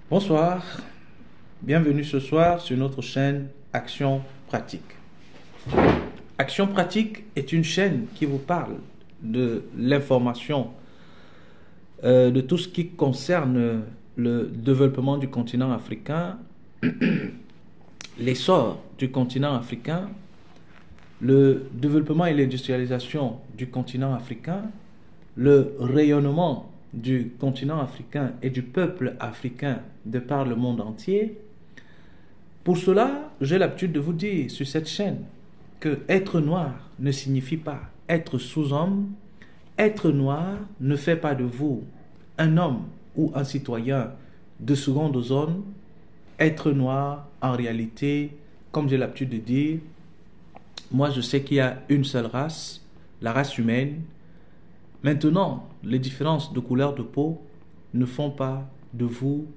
Bonsoir, bienvenue ce soir sur notre chaîne Action Pratique. Action Pratique est une chaîne qui vous parle de l'information, de tout ce qui concerne le développement du continent africain, l'essor du continent africain, le développement et l'industrialisation du continent africain, le rayonnement du continent africain et du peuple africain de par le monde entier. Pour cela, j'ai l'habitude de vous dire sur cette chaîne que être noir ne signifie pas être sous-homme. Être noir ne fait pas de vous un homme ou un citoyen de seconde zone. Être noir, en réalité, comme j'ai l'habitude de dire, moi je sais qu'il y a une seule race, la race humaine. Maintenant, les différences de couleur de peau ne font pas de vous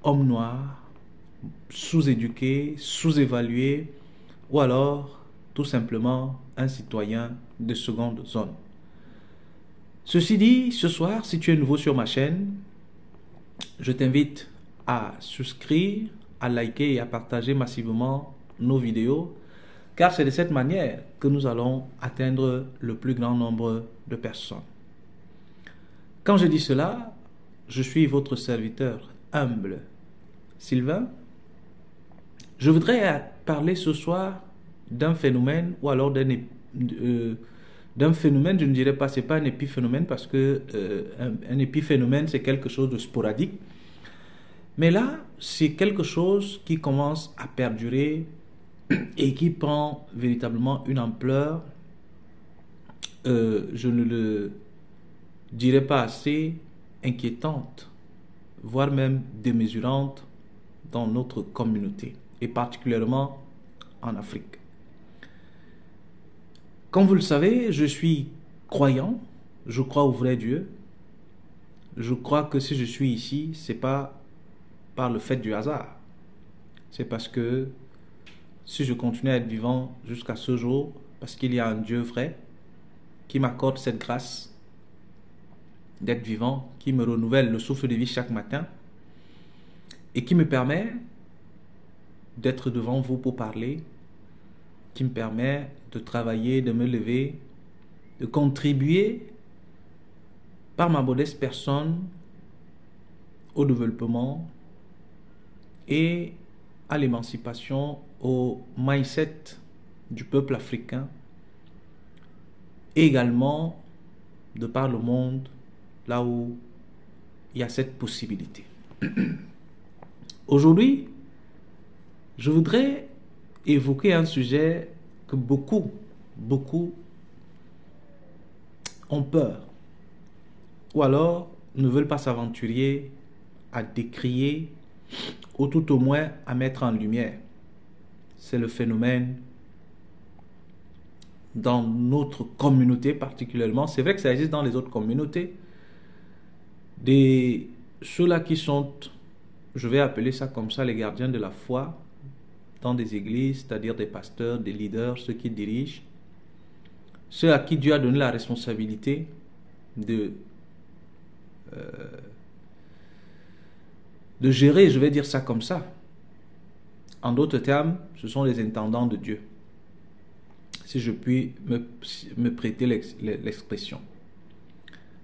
homme noir, sous-éduqué, sous-évalué, ou alors tout simplement un citoyen de seconde zone. Ceci dit, ce soir, si tu es nouveau sur ma chaîne, je t'invite à souscrire, à liker et à partager massivement nos vidéos, car c'est de cette manière que nous allons atteindre le plus grand nombre de personnes. Quand je dis cela, je suis votre serviteur humble, Sylvain. Je voudrais parler ce soir d'un phénomène, ou alors d'un phénomène, je ne dirais pas, c'est pas un épiphénomène, parce que un épiphénomène, c'est quelque chose de sporadique. Mais là, c'est quelque chose qui commence à perdurer et qui prend véritablement une ampleur, je ne le dirais pas assez, inquiétante, voire même démesurante dans notre communauté, et particulièrement en Afrique. Comme vous le savez, je suis croyant, je crois au vrai Dieu. Je crois que si je suis ici, c'est pas par le fait du hasard. C'est parce que si je continue à être vivant jusqu'à ce jour, parce qu'il y a un Dieu vrai qui m'accorde cette grâce d'être vivant, qui me renouvelle le souffle de vie chaque matin et qui me permet d'être devant vous pour parler, qui me permet de travailler, de me lever, de contribuer par ma modeste personne au développement et à l'émancipation, au mindset du peuple africain, et également de par le monde, là où il y a cette possibilité. Aujourd'hui, je voudrais évoquer un sujet que beaucoup ont peur, ou alors ne veulent pas s'aventurer à décrier, ou tout au moins à mettre en lumière. C'est le phénomène dans notre communauté particulièrement. C'est vrai que ça existe dans les autres communautés. Ceux-là qui sont, je vais appeler ça comme ça, les gardiens de la foi dans des églises, c'est-à-dire des pasteurs, des leaders, ceux qui dirigent, ceux à qui Dieu a donné la responsabilité de gérer, je vais dire ça comme ça. En d'autres termes, ce sont les intendants de Dieu, si je puis me prêter l'expression.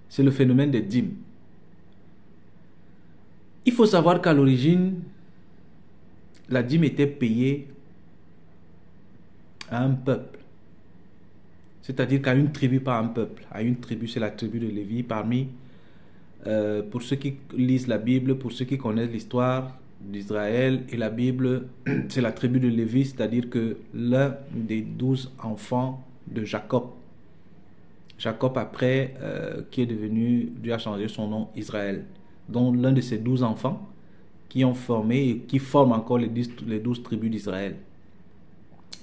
C'est le phénomène des dîmes. Il faut savoir qu'à l'origine, la dîme était payée à un peuple, c'est-à-dire qu'à une tribu, pas un peuple. À une tribu, c'est la tribu de Lévi. Pour ceux qui lisent la Bible, pour ceux qui connaissent l'histoire d'Israël et la Bible, c'est la tribu de Lévi, c'est-à-dire que l'un des 12 enfants de Jacob. Jacob après, qui est devenu, Dieu a changé son nom, Israël. Donc l'un de ces 12 enfants qui ont formé et qui forment encore les 12 tribus d'Israël.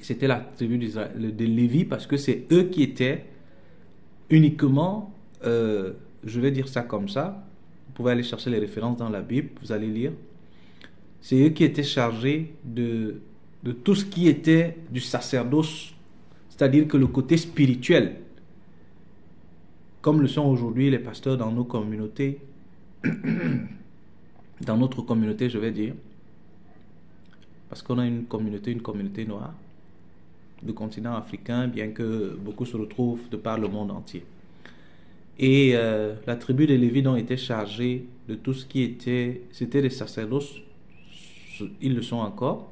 C'était la tribu de Lévi, parce que c'est eux qui étaient uniquement, je vais dire ça comme ça, vous pouvez aller chercher les références dans la Bible, vous allez lire. C'est eux qui étaient chargés de tout ce qui était du sacerdoce, c'est-à-dire que le côté spirituel, comme le sont aujourd'hui les pasteurs dans nos communautés, dans notre communauté, je vais dire, parce qu'on a une communauté noire du continent africain, bien que beaucoup se retrouvent de par le monde entier. Et la tribu des Lévites ont été chargés de tout ce qui était, c'était les sacerdoces, ils le sont encore,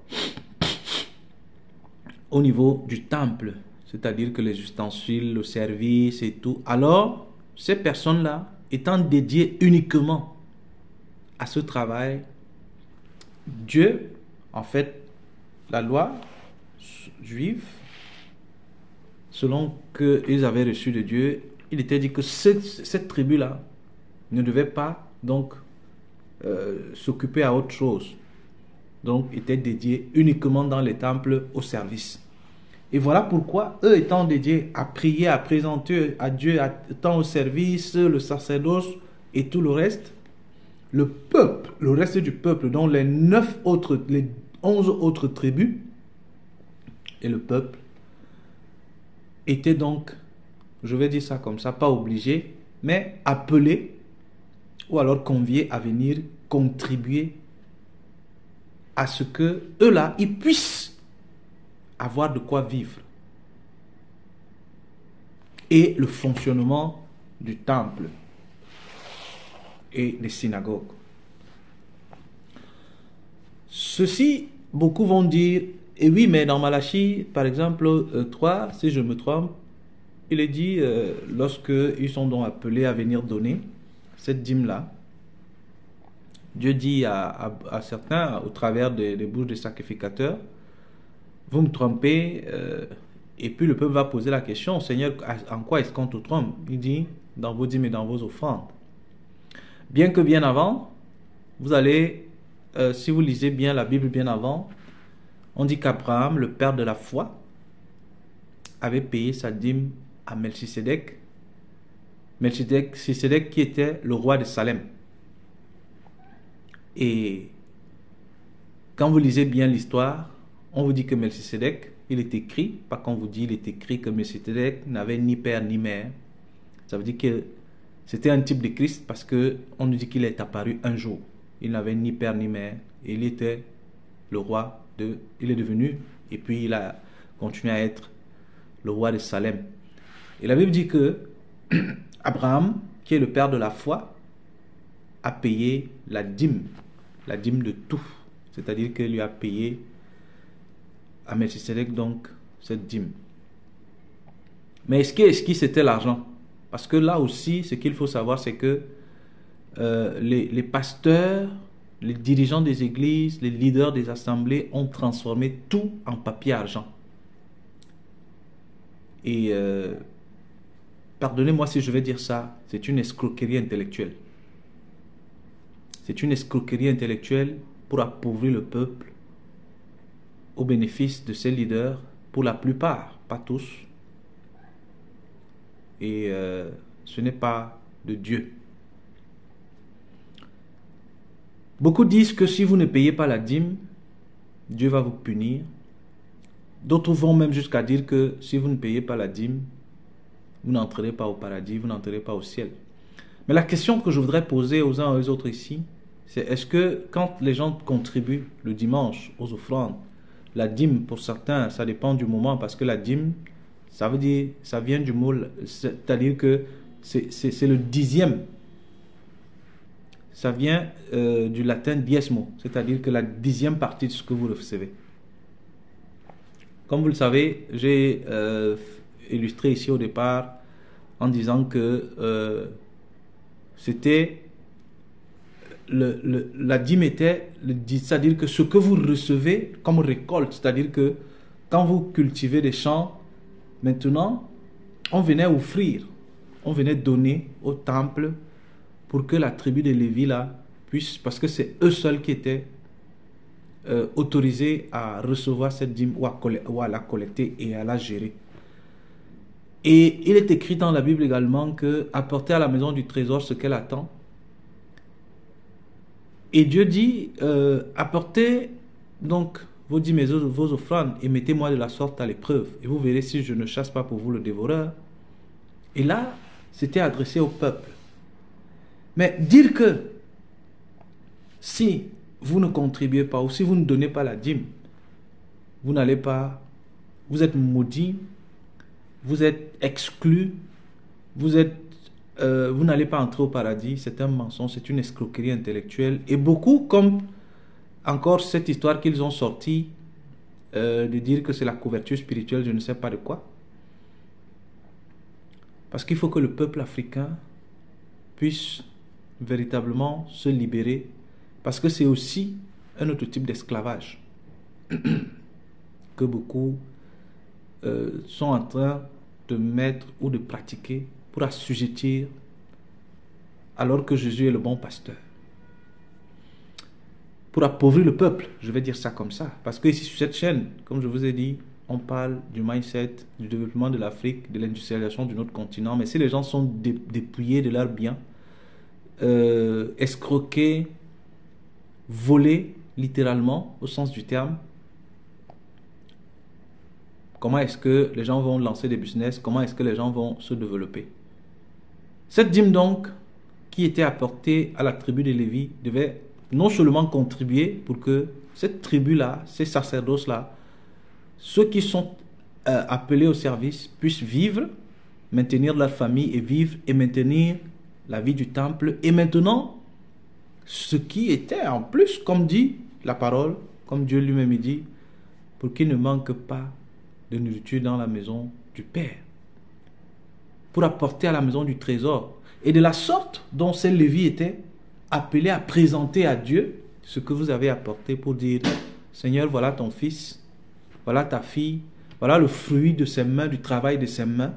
au niveau du temple, c'est-à-dire que les ustensiles, le service et tout. Alors, ces personnes-là, étant dédiées uniquement à ce travail, Dieu, en fait, la loi juive, selon qu'ils avaient reçu de Dieu, il était dit que cette tribu-là ne devait pas donc s'occuper à autre chose. Donc, était dédiée uniquement dans les temples au service. Et voilà pourquoi, eux étant dédiés à prier, à présenter à Dieu, étant au service, le sacerdoce et tout le reste, le peuple, le reste du peuple, dont les 11 autres tribus, et le peuple, étaient donc, je vais dire ça comme ça, pas obligés, mais appelés, ou alors conviés à venir contribuer à ce que eux-là, ils puissent avoir de quoi vivre. Et le fonctionnement du temple et des synagogues. Ceci, beaucoup vont dire, et oui, mais dans Malachie, par exemple, 3, si je me trompe, il est dit, lorsque ils sont donc appelés à venir donner cette dîme-là, Dieu dit à certains, au travers des bouches des sacrificateurs, vous me trompez, et puis le peuple va poser la question, Seigneur, en quoi est-ce qu'on te trompe? Il dit, dans vos dîmes et dans vos offrandes. Bien que bien avant, vous allez, si vous lisez bien la Bible bien avant, on dit qu'Abraham, le père de la foi, avait payé sa dîme à Melchisédek. Melchisédek qui était le roi de Salem. Et quand vous lisez bien l'histoire, on vous dit que Melchisédek, il est écrit, pas qu'on vous dit, il est écrit que Melchisédek n'avait ni père ni mère. Ça veut dire que c'était un type de Christ parce que on nous dit qu'il est apparu un jour. Il n'avait ni père ni mère. Et il était le roi il est devenu, et puis il a continué à être le roi de Salem. Et la Bible dit que Abraham, qui est le père de la foi, a payé la dîme de tout. C'est-à-dire qu'il lui a payé à Melchisédek donc cette dîme. Mais est-ce que c'était l'argent? Parce que là aussi, ce qu'il faut savoir, c'est que les pasteurs, les dirigeants des églises, les leaders des assemblées ont transformé tout en papier argent. Et pardonnez-moi si je vais dire ça, c'est une escroquerie intellectuelle. C'est une escroquerie intellectuelle pour appauvrir le peuple au bénéfice de ces leaders, pour la plupart, pas tous. Et ce n'est pas de Dieu. Beaucoup disent que si vous ne payez pas la dîme, Dieu va vous punir. D'autres vont même jusqu'à dire que si vous ne payez pas la dîme, vous n'entrerez pas au paradis, vous n'entrerez pas au ciel. Mais la question que je voudrais poser aux uns et aux autres ici, c'est est-ce que quand les gens contribuent le dimanche aux offrandes, la dîme pour certains, ça dépend du moment, parce que la dîme, ça veut dire, ça vient du mot, c'est-à-dire que c'est le dixième. Ça vient du latin diezmo, c'est-à-dire que la dixième partie de ce que vous recevez. Comme vous le savez, j'ai illustré ici au départ en disant que c'était la dîme était, c'est-à-dire que ce que vous recevez comme récolte, c'est-à-dire que quand vous cultivez des champs, maintenant, on venait offrir, on venait donner au temple pour que la tribu de Lévi là puisse, parce que c'est eux seuls qui étaient autorisés à recevoir cette dîme ou à la collecter et à la gérer. Et il est écrit dans la Bible également que apportez à la maison du trésor ce qu'elle attend. Et Dieu dit apportez donc vos dîmes et vos offrandes et mettez-moi de la sorte à l'épreuve. Et vous verrez si je ne chasse pas pour vous le dévoreur. Et là, c'était adressé au peuple. Mais dire que Si vous ne contribuez pas ou si vous ne donnez pas la dîme, vous n'allez pas, vous êtes maudit, vous êtes exclu, vous n'allez pas entrer au paradis. C'est un mensonge, c'est une escroquerie intellectuelle. Et beaucoup, comme encore cette histoire qu'ils ont sortie, de dire que c'est la couverture spirituelle, je ne sais pas de quoi. Parce qu'il faut que le peuple africain puisse véritablement se libérer, parce que c'est aussi un autre type d'esclavage que beaucoup sont en train de mettre ou de pratiquer pour assujettir, alors que Jésus est le bon pasteur. Pour appauvrir le peuple, je vais dire ça comme ça. Parce que ici sur cette chaîne, comme je vous ai dit, on parle du mindset, du développement de l'Afrique, de l'industrialisation de notre continent. Mais si les gens sont dépouillés de leurs biens, escroqués, volés, littéralement, au sens du terme, comment est-ce que les gens vont lancer des business? Comment est-ce que les gens vont se développer? Cette dîme donc, qui était apportée à la tribu de Lévi, devait non seulement contribuer pour que cette tribu-là, ces sacerdoces-là, ceux qui sont appelés au service puissent vivre, maintenir leur famille et vivre et maintenir la vie du temple. Et maintenant, ce qui était en plus, comme dit la parole, comme Dieu lui-même dit, pour qu'il ne manque pas de nourriture dans la maison du Père, pour apporter à la maison du trésor. Et de la sorte dont ces Lévites étaient appelés à présenter à Dieu ce que vous avez apporté, pour dire, Seigneur, voilà ton fils, voilà ta fille, voilà le fruit de ses mains, du travail de ses mains,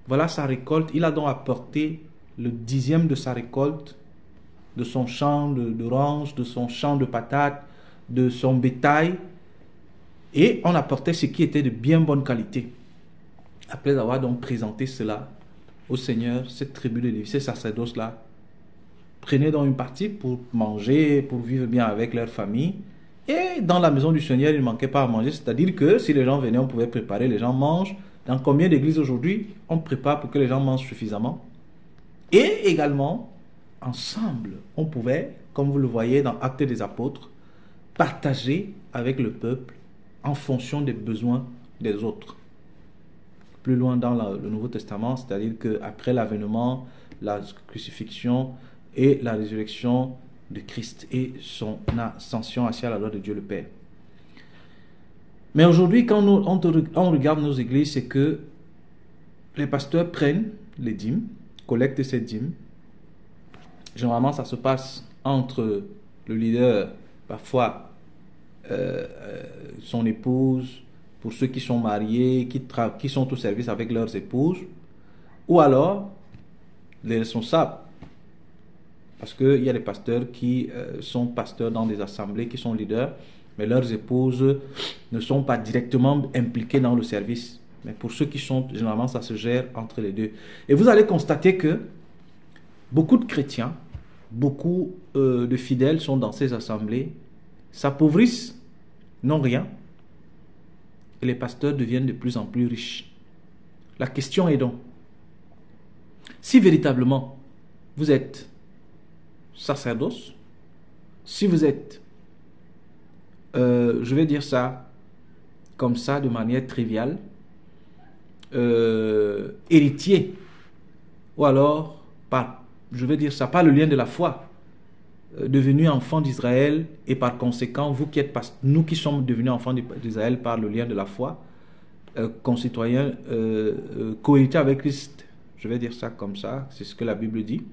voilà sa récolte. Il a donc apporté le 10e de sa récolte, de son champ d'oranges, de son champ de patates, de son bétail, et on apportait ce qui était de bien bonne qualité. Après avoir donc présenté cela au Seigneur, cette tribu de Lévi, ces sacerdoces-là, prenaient donc une partie pour manger, pour vivre bien avec leur famille. Et dans la maison du Seigneur, il ne manquait pas à manger. C'est-à-dire que si les gens venaient, on pouvait préparer, les gens mangent. Dans combien d'églises aujourd'hui, on prépare pour que les gens mangent suffisamment? Et également, ensemble, on pouvait, comme vous le voyez dans Actes des Apôtres, partager avec le peuple en fonction des besoins des autres. Plus loin dans le Nouveau Testament, c'est-à-dire qu'après l'avènement, la crucifixion et la résurrection de Christ et son ascension hacia la gloire de Dieu le Père. Mais aujourd'hui, quand on regarde nos églises, c'est que les pasteurs prennent les dîmes, collectent ces dîmes. Généralement, ça se passe entre le leader, parfois son épouse, pour ceux qui sont mariés, qui sont au service avec leurs épouses, ou alors les responsables. Parce qu'il y a des pasteurs qui sont pasteurs dans des assemblées, qui sont leaders, mais leurs épouses ne sont pas directement impliquées dans le service. Mais pour ceux qui sont, généralement, ça se gère entre les deux. Et vous allez constater que beaucoup de chrétiens, beaucoup de fidèles sont dans ces assemblées, s'appauvrissent, n'ont rien, et les pasteurs deviennent de plus en plus riches. La question est donc, si véritablement vous êtes sacerdoce, si vous êtes, je vais dire ça comme ça de manière triviale, héritier, ou alors, je vais dire ça, par le lien de la foi, devenu enfant d'Israël, et par conséquent, vous qui êtes, nous qui sommes devenus enfants d'Israël par le lien de la foi, concitoyens, cohéritiers avec Christ, je vais dire ça comme ça, c'est ce que la Bible dit,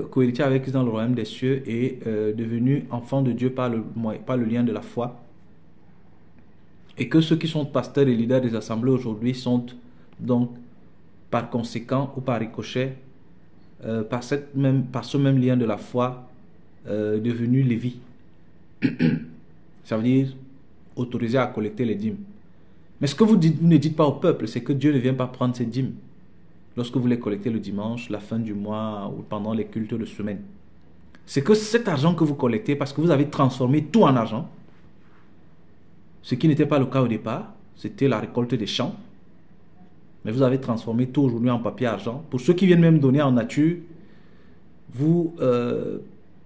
cohéritier avec Christ dans le royaume des cieux et devenu enfant de Dieu par le lien de la foi. Et que ceux qui sont pasteurs et leaders des assemblées aujourd'hui sont donc par conséquent ou par ricochet, par ce même lien de la foi, devenus Lévi. Ça veut dire autorisés à collecter les dîmes. Mais ce que vous ne dites pas au peuple, c'est que Dieu ne vient pas prendre ces dîmes lorsque vous les collectez le dimanche, la fin du mois ou pendant les cultes de semaine. C'est que cet argent que vous collectez, parce que vous avez transformé tout en argent, ce qui n'était pas le cas au départ, c'était la récolte des champs, mais vous avez transformé tout aujourd'hui en papier argent. Pour ceux qui viennent même donner en nature, vous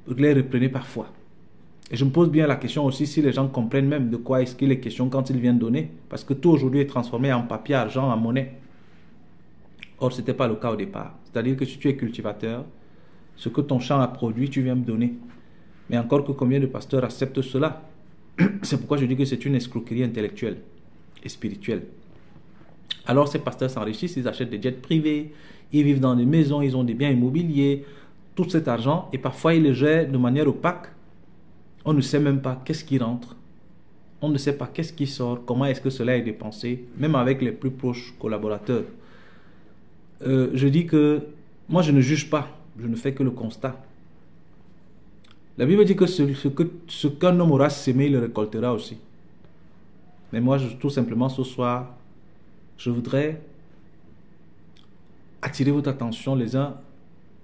les reprenez parfois. Et je me pose bien la question aussi si les gens comprennent même de quoi est-ce qu'il est question quand ils viennent donner. Parce que tout aujourd'hui est transformé en papier, argent, en monnaie. Or, ce n'était pas le cas au départ. C'est-à-dire que si tu es cultivateur, ce que ton champ a produit, tu viens me donner. Mais encore que combien de pasteurs acceptent cela? C'est pourquoi je dis que c'est une escroquerie intellectuelle et spirituelle. Alors ces pasteurs s'enrichissent, ils achètent des jets privés, ils vivent dans des maisons, ils ont des biens immobiliers, tout cet argent, et parfois ils le gèrent de manière opaque. On ne sait même pas qu'est-ce qui rentre, on ne sait pas qu'est-ce qui sort, comment est-ce que cela est dépensé, même avec les plus proches collaborateurs. Je dis que moi je ne juge pas, je ne fais que le constat. La Bible dit que ce qu'un homme aura sémé, il le récoltera aussi. Mais moi, tout simplement, ce soir, je voudrais attirer votre attention les uns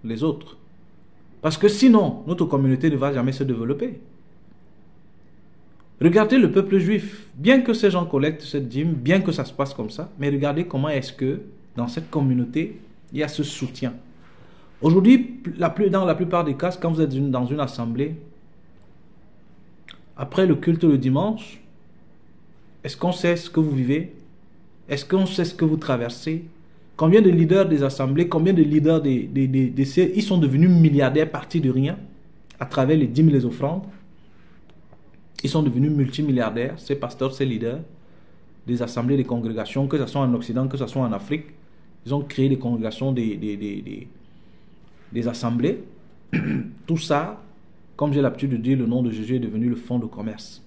les autres. Parce que sinon, notre communauté ne va jamais se développer. Regardez le peuple juif. Bien que ces gens collectent cette dîme, bien que ça se passe comme ça, mais regardez comment est-ce que dans cette communauté, il y a ce soutien. Aujourd'hui, dans la plupart des cas, quand vous êtes dans une assemblée, après le culte le dimanche, est-ce qu'on sait ce que vous vivez? Est-ce qu'on sait ce que vous traversez? Combien de leaders des assemblées, combien de leaders ils sont devenus milliardaires partis de rien à travers les dîmes et les offrandes? Ils sont devenus multimilliardaires, ces pasteurs, ces leaders des assemblées, des congrégations, que ce soit en Occident, que ce soit en Afrique. Ils ont créé des congrégations, des assemblées. Tout ça, comme j'ai l'habitude de dire, le nom de Jésus est devenu le fonds de commerce.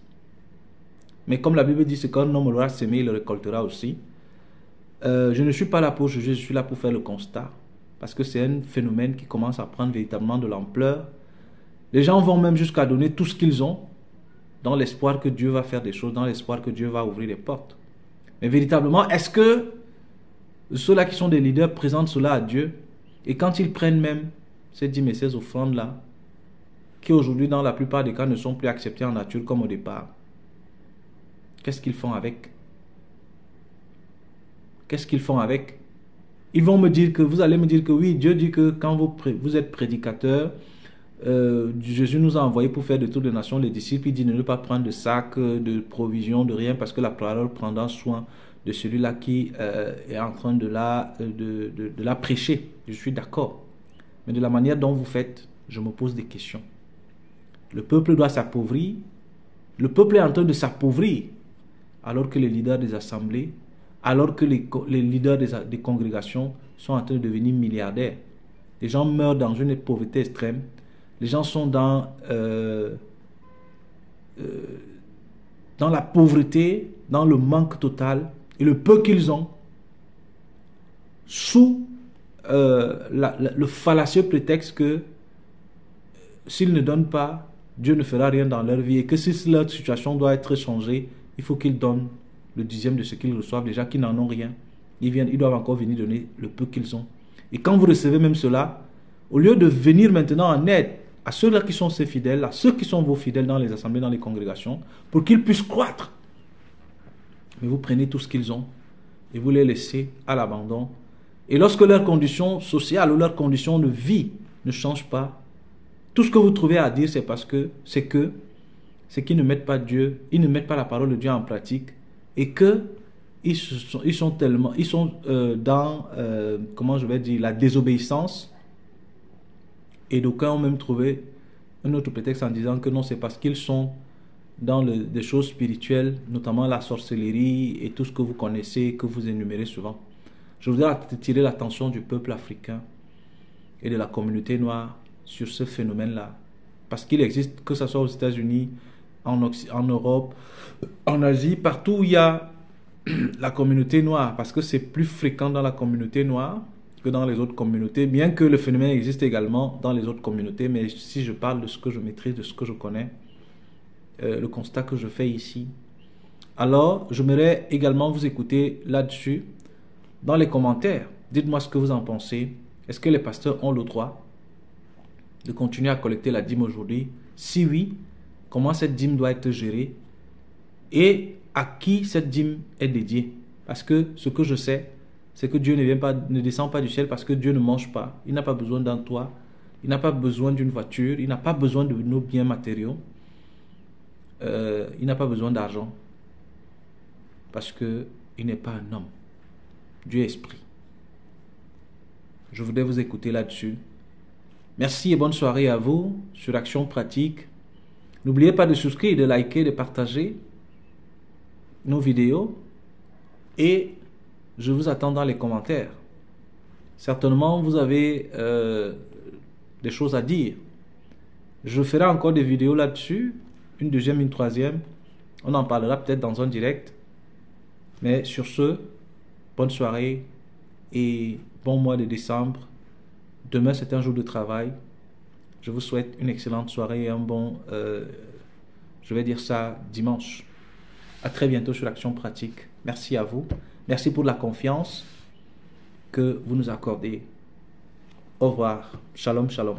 Mais comme la Bible dit, ce qu'un homme aura sémé, il le récoltera aussi. Je ne suis pas là pour juger, je suis là pour faire le constat. Parce que c'est un phénomène qui commence à prendre véritablement de l'ampleur. Les gens vont même jusqu'à donner tout ce qu'ils ont, dans l'espoir que Dieu va faire des choses, dans l'espoir que Dieu va ouvrir des portes. Mais véritablement, est-ce que ceux-là qui sont des leaders présentent cela à Dieu? Et quand ils prennent même ces dîmes et ces offrandes-là, qui aujourd'hui, dans la plupart des cas, ne sont plus acceptées en nature comme au départ, qu'est-ce qu'ils font avec? Qu'est-ce qu'ils font avec? Ils vont me dire que, vous allez me dire que oui, Dieu dit que quand vous êtes prédicateur, Jésus nous a envoyés pour faire de toutes les nations les disciples. Il dit de ne pas prendre de sac, de provisions, de rien, parce que la parole prendra soin de celui-là qui est en train de la prêcher. Je suis d'accord. Mais de la manière dont vous faites, je me pose des questions. Le peuple doit s'appauvrir. Le peuple est en train de s'appauvrir, alors que les leaders des assemblées, alors que les leaders des congrégations sont en train de devenir milliardaires. Les gens meurent dans une pauvreté extrême. Les gens sont dans la pauvreté, dans le manque total. Et le peu qu'ils ont, sous le fallacieux prétexte que s'ils ne donnent pas, Dieu ne fera rien dans leur vie. Et que si leur situation doit être changée, il faut qu'ils donnent le dixième de ce qu'ils reçoivent. Les gens qui n'en ont rien, ils doivent encore venir donner le peu qu'ils ont. Et quand vous recevez même cela, au lieu de venir maintenant en aide à ceux-là qui sont ces fidèles, à ceux qui sont vos fidèles dans les assemblées, dans les congrégations, pour qu'ils puissent croître, mais vous prenez tout ce qu'ils ont et vous les laissez à l'abandon. Et lorsque leurs conditions sociales ou leurs conditions de vie ne changent pas, tout ce que vous trouvez à dire, c'est qu'ils ne mettent pas Dieu, ils ne mettent pas la parole de Dieu en pratique, et que ils sont dans comment je vais dire, la désobéissance. Et d'aucuns ont même trouvé un autre prétexte en disant que non, c'est parce qu'ils sont dans des choses spirituelles, notamment la sorcellerie et tout ce que vous connaissez, que vous énumérez souvent. Je voudrais attirer l'attention du peuple africain et de la communauté noire sur ce phénomène-là. Parce qu'il existe, que ce soit aux États-Unis, en Europe, en Asie, partout où il y a la communauté noire, parce que c'est plus fréquent dans la communauté noire que dans les autres communautés, bien que le phénomène existe également dans les autres communautés, mais si je parle de ce que je maîtrise, de ce que je connais, le constat que je fais ici, alors j'aimerais également vous écouter là-dessus, dans les commentaires. Dites-moi ce que vous en pensez. Est-ce que les pasteurs ont le droit de continuer à collecter la dîme aujourd'hui? Si oui, comment cette dîme doit être gérée et à qui cette dîme est dédiée? Parce que ce que je sais, c'est que Dieu ne descend pas du ciel parce que Dieu ne mange pas. Il n'a pas besoin d'un toit. Il n'a pas besoin d'une voiture. Il n'a pas besoin de nos biens matériaux. Il n'a pas besoin d'argent. Parce qu'il n'est pas un homme. Dieu est esprit. Je voudrais vous écouter là-dessus. Merci et bonne soirée à vous sur Action Pratique. N'oubliez pas de souscrire, de liker, de partager nos vidéos. Et je vous attends dans les commentaires. Certainement, vous avez des choses à dire. Je ferai encore des vidéos là-dessus. Une deuxième, une troisième. On en parlera peut-être dans un direct. Mais sur ce, bonne soirée et bon mois de décembre. Demain, c'est un jour de travail. Je vous souhaite une excellente soirée et un bon, je vais dire ça, dimanche. À très bientôt sur Action Pratique. Merci à vous. Merci pour la confiance que vous nous accordez. Au revoir. Shalom, shalom.